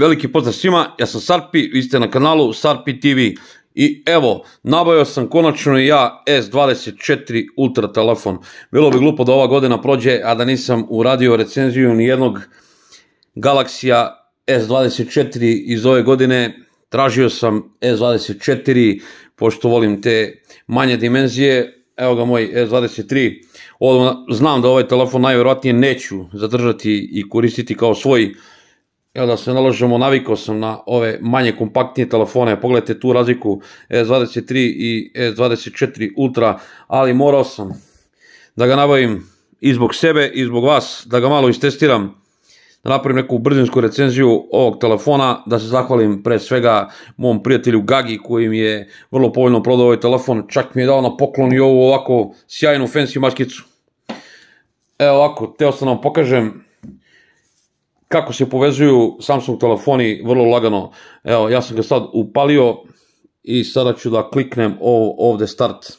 Veliki pozdrav svima, ja sam Sarpi, vi ste na kanalu Sarpi TV. I evo, nabavio sam konačno i ja S24 Ultra telefon. Bilo bi glupo da ova godina prođe, a da nisam uradio recenziju nijednog Galaxija S24 iz ove godine. Tražio sam S24, pošto volim te manje dimenzije. Evo ga moj S23. Znam da ovaj telefon najvjerojatnije neću zadržati i koristiti kao svoj. Evo da se nalažemo, navikao sam na ove manje kompaktnije telefone, pogledajte tu razliku S23 i S24 Ultra, ali morao sam da ga nabavim i zbog sebe i zbog vas, da ga malo istestiram, da napravim neku brzinsku recenziju ovog telefona, da se zahvalim pre svega mom prijatelju Gagi koji mi je vrlo povoljno prodao ovaj telefon, čak mi je dao na poklon i ovu ovako sjajnu fancy maskicu. Evo ovako, teo sam vam pokažem kako se povezuju Samsung telefoni vrlo lagano. Evo, ja sam ga sad upalio i sada ću da kliknem ovde start.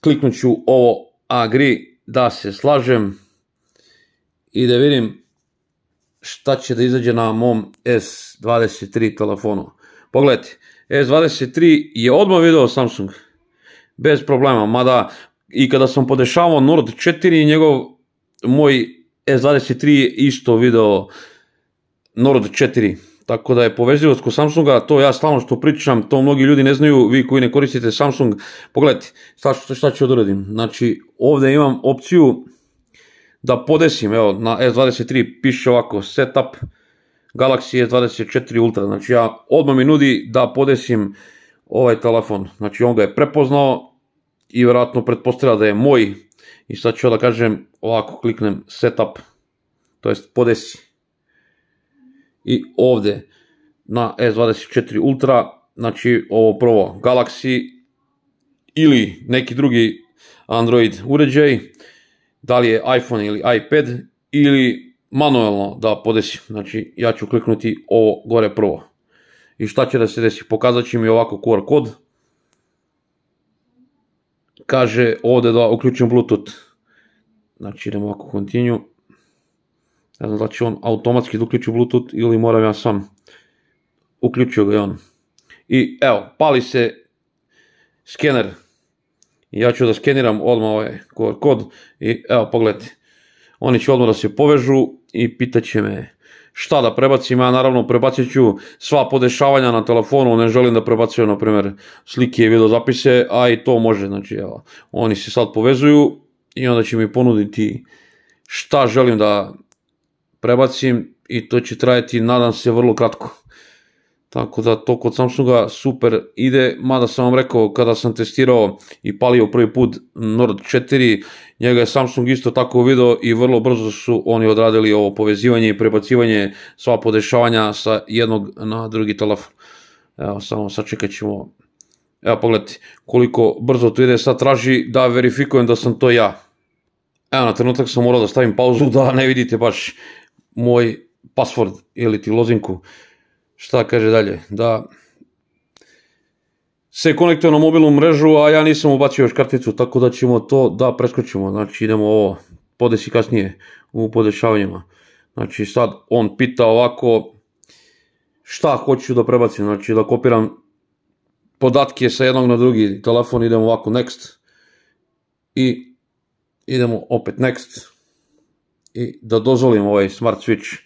Kliknut ću ovo agree, da se slažem i da vidim šta će da izađe na mom S23 telefonu. Pogledajte, S23 je odmah video Samsung, bez problema, mada i kada sam podešavao Nord 4, moj S23 je isto video Nord 4, tako da je povezivost kod Samsunga, to ja stalno što pričam, to mnogi ljudi ne znaju, vi koji ne koristite Samsung. Pogledajte, šta ću da uradim, znači ovdje imam opciju da podesim, evo na S23 piše ovako setup Galaxy S24 Ultra, znači odmah mi nudi da podesim ovaj telefon, znači on ga je prepoznao i vjerojatno pretpostavlja da je moj. I sad ću da kažem, ovako kliknem setup, to jest podesi. I ovdje na S24 Ultra, znači ovo prvo Galaxy ili neki drugi Android uređaj, da li je iPhone ili iPad, ili manuelno da podesim. Znači ja ću kliknuti ovo gore prvo. I šta će da se desi? Pokazat će mi ovako QR kod. Kaže ovdje da uključim Bluetooth. Znači idemo ovako continue. Ne znam da će on automatski da uključi Bluetooth ili moram ja sam. Uključio ga je on. I evo, pali se skener. I ja ću da skeniram odmah ovaj QR kod. I evo, pogledajte. Oni će odmah da se povežu i pitat će me šta da prebacim. Ja naravno prebacit ću sva podešavanja na telefonu, ne želim da prebacujem na primjer slike i video zapise, a i to može. Znači evo, oni se sad povezuju i onda će mi ponuditi šta želim da prebacim i to će trajati, nadam se, vrlo kratko. Tako da to kod Samsunga super ide, mada sam vam rekao kada sam testirao i palio prvi put Nord 4, njega je Samsung isto tako video i vrlo brzo su oni odradili ovo povezivanje i prebacivanje sva podešavanja sa jednog na drugi telefon. Evo, samo sačekat ćemo. Evo, pogledajte koliko brzo to ide, sad traži da verifikujem da sam to ja. Evo, na trenutak sam morao da stavim pauzu da ne vidite baš moj password ili ti lozinku. Šta kaže dalje? Da se konektuje na mobilnu mrežu, a ja nisam ubacio još karticu, tako da ćemo to da preskočimo. Znači idemo ovo podesi kasnije u podešavanjima. Znači sad on pita ovako šta hoću da prebacim, znači da kopiram podatke sa jednog na drugi telefon, idemo ovako next i idemo opet next i da dozvolim ovaj smart switch.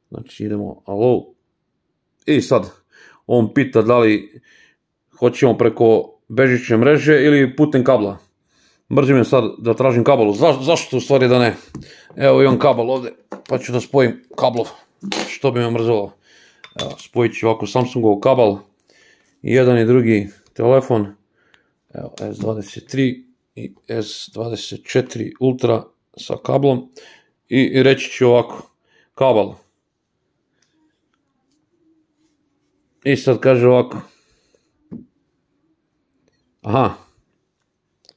Znači idemo allow. I sad, on pita da li hoćemo preko bežične mreže ili putem kabla. Mrzim je sad da tražim kabel, zašto u stvari da ne? Evo imam kabel ovdje, pa ću da spojim kablov, što bi me mrzelo. Evo, spojit ću ovako Samsungov kabel, i jedan i drugi telefon. Evo, S23 i S24 Ultra sa kablom. I reći ću ovako, kabel. I sad kaže ovako, aha,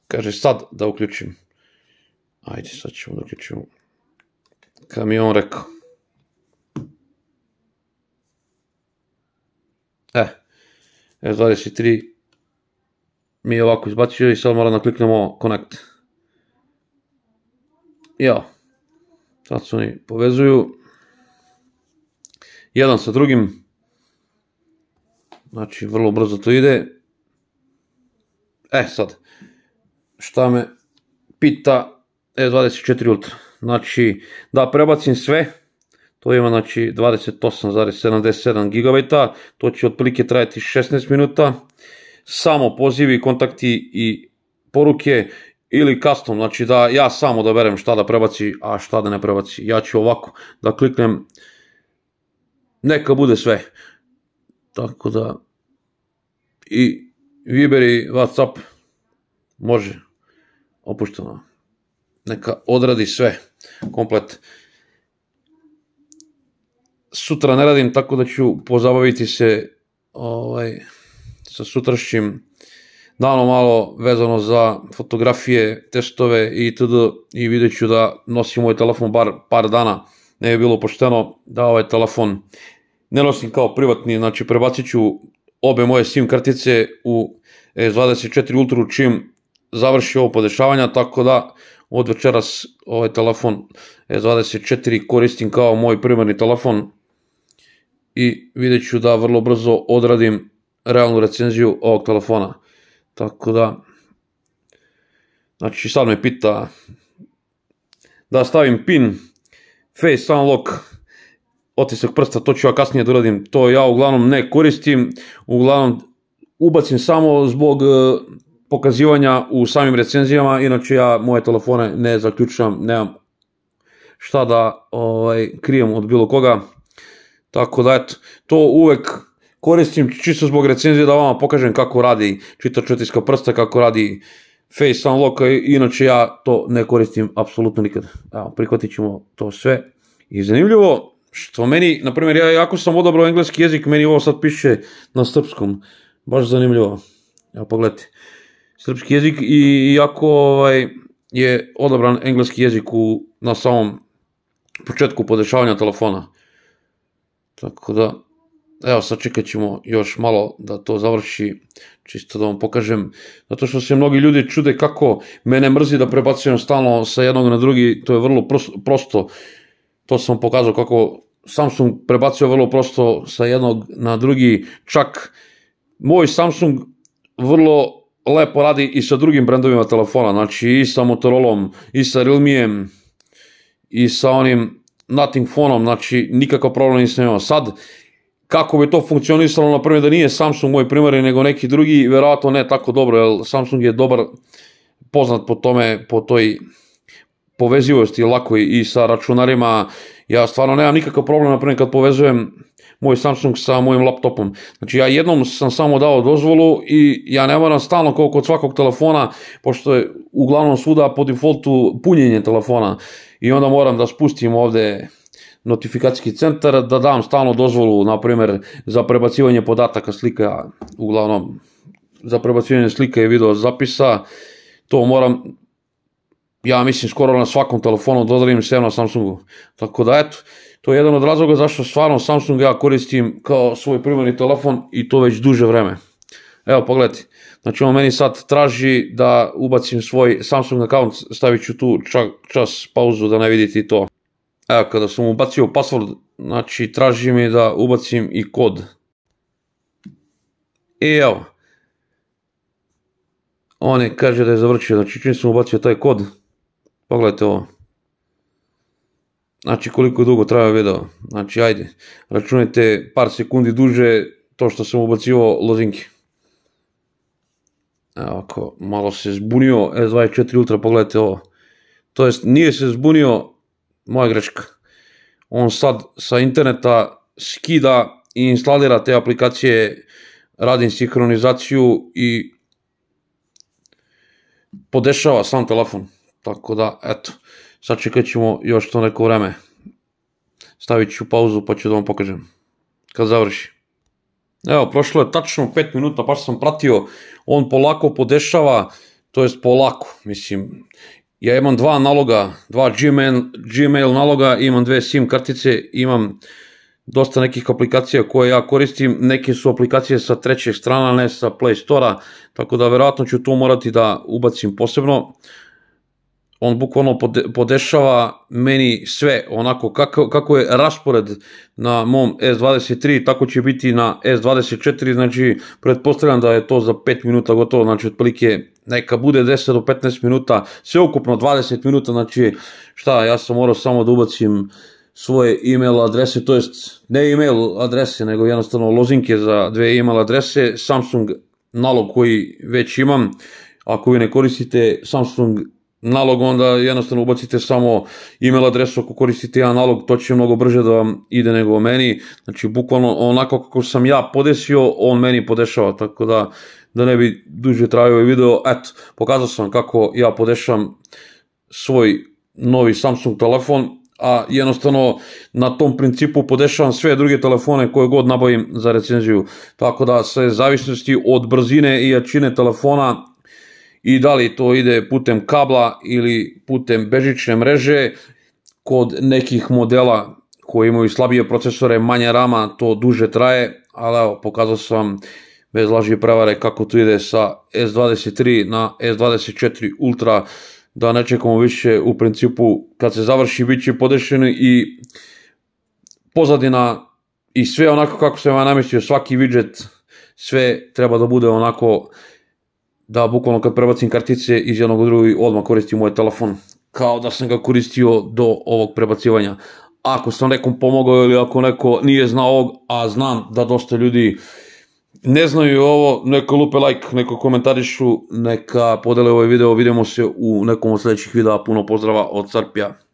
kaže sad da uključim, ajde sad ćemo da uključimo, kada mi je on rekao, S23 mi je ovako izbacio i sad moram da kliknemo connect. Ja, sad se oni povezuju, jedan sa drugim. Znači, vrlo brzo to ide. Sad, šta me pita S24 Ultra. Znači, da prebacim sve, to ima znači 28,77 GB, to će otprilike trajati 16 minuta. Samo pozivi, kontakti i poruke ili custom, znači da ja sam odaberem šta da prebaci, a šta da ne prebaci. Ja ću ovako da kliknem, neka bude sve. Tako da i Viber i Whatsapp može opušteno. Neka odradi sve, komplet. Sutra ne radim, tako da ću pozabaviti se sa sutrašnjim danom malo vezano za fotografije, testove itd. I vidjet ću da nosim ovaj telefon bar par dana. Ne bi bilo pošteno da ovaj telefon ne nosim kao privatni, znači prebacit ću obe moje SIM kartice u S24 Ultra čim završi ovo podešavanja, tako da od večeras ovaj telefon S24 koristim kao moj primarni telefon i vidjet ću da vrlo brzo odradim realnu recenziju ovog telefona. Tako da, znači sad me pita da stavim PIN, Face Unlock, otisak prsta, to ću ja kasnije da uradim, to ja uglavnom ne koristim, uglavnom ubacim samo zbog pokazivanja u samim recenzijama, inače ja moje telefone ne zaključujem, nemam šta da krijem od bilo koga, tako da eto, to uvek koristim čisto zbog recenzije da vama pokažem kako radi čitač otiska prsta, kako radi Face Unlock, inače ja to ne koristim apsolutno nikad. Evo, prihvatit ćemo to sve. I zanimljivo, što meni, na primjer, ja jako sam odabrao engleski jezik, meni ovo sad piše na srpskom, baš zanimljivo. Evo, pogledajte, srpski jezik i iako je odabran engleski jezik na samom početku podešavanja telefona. Tako da, evo sad čekat ćemo još malo da to završi, čisto da vam pokažem, zato što se mnogi ljudi čude kako mene mrzi da prebacujem stalno sa jednog na drugi, to je vrlo prosto, to sam pokazao kako Samsung prebacio vrlo prosto sa jednog na drugi, čak moj Samsung vrlo lepo radi i sa drugim brendovima telefona, znači i sa Motorolom, i sa Realmijem, i sa onim Nothing Phoneom, znači nikakav problem nisam imao. Sad, kako bi to funkcionisalo, na primjer da nije Samsung moj primarni nego neki drugi, verovatno ne tako dobro, jer Samsung je dobar, poznat po tome, po toj povezivosti lako i sa računarima. Ja stvarno nemam nikakav problem, na primjer kad povezujem moj Samsung sa mojim laptopom. Znači ja jednom sam samo dao dozvolu i ja ne moram stalno kao kod svakog telefona, pošto je uglavnom svuda po defaultu punjenje telefona i onda moram da spustim ovde notifikacijski centar, da dam stalno dozvolu, na primjer, za prebacivanje podataka, slika, uglavnom za prebacivanje slika i video zapisa, to moram, ja mislim, skoro na svakom telefonu da odradim sve na Samsungu. Tako da, eto, to je jedan od razloga zašto stvarno Samsung ja koristim kao svoj primarni telefon i to već duže vreme. Evo, pogledajte, znači on meni sad traži da ubacim svoj Samsung account, stavit ću tu čas pauzu da ne vidite to. Evo, kada sam ubacio password, znači traži mi da ubacim i kod. I evo, on je kaže da je završio, znači čim sam ubacio taj kod, pogledajte ovo. Znači koliko dugo traja video, znači ajde, računajte par sekundi duže to što sam ubacio lozinke. Evo, ako malo se zbunio S24 Ultra, pogledajte ovo. To jest, nije se zbunio, moja greška. On sad sa interneta skida i instalira te aplikacije, radim sinhronizaciju i podešava sam telefon. Tako da, eto, sad čekat ćemo još to neko vreme. Stavit ću pauzu pa ću da vam pokažem kad završi. Evo, prošlo je tačno 5 minuta, baš sam pratio, on polako podešava, to jest polako, mislim, ja imam dva naloga, dva Gmail naloga, imam dve SIM kartice, imam dosta nekih aplikacija koje ja koristim, neke su aplikacije sa trećeg strana, ne sa Play Store-a, tako da verovatno ću to morati da ubacim posebno. on bukvalno podešava meni sve, onako kako je raspored na mom S23, tako će biti na S24, znači pretpostavljam da je to za 5 minuta gotovo, znači otprilike neka bude 10 do 15 minuta, sve ukupno 20 minuta, znači šta, ja sam morao samo da ubacim svoje e-mail adrese, to jest ne e-mail adrese, nego jednostavno lozinke za 2 e-mail adrese, Samsung nalog koji već imam. Ako vi ne koristite Samsung nalog, onda jednostavno ubacite samo e-mail adresu. Ako koristite jedan nalog, to će mnogo brže da vam ide nego meni. Znači, bukvalno onako kako sam ja podesio, on meni podešava, tako da ne bi duže trajao ovaj video. Eto, pokazao sam kako ja podešam svoj novi Samsung telefon, a jednostavno na tom principu podešavam sve druge telefone koje god nabavim za recenziju. Tako da sve zavisnosti od brzine i jačine telefona i da li to ide putem kabla ili putem bežične mreže, kod nekih modela koji imaju slabije procesore, manje rama, to duže traje, ali evo, pokazao sam vam bez laži i prevare kako to ide sa S23 na S24 Ultra, da ne čekamo više. U principu kad se završi bit će podešeno i pozadina i sve onako kako sam ja namestio, svaki widget, sve treba da bude onako da bukvalno kad prebacim kartice iz jednog u drugi odmah koristim moj telefon kao da sam ga koristio do ovog prebacivanja. Ako sam nekom pomogao ili ako neko nije znao ovog, a znam da dosta ljudi ne znaju ovo, neka lupe like, neka komentarišu, neka podele ovaj video. Vidimo se u nekom od sljedećih videa. Puno pozdrava od Carpija.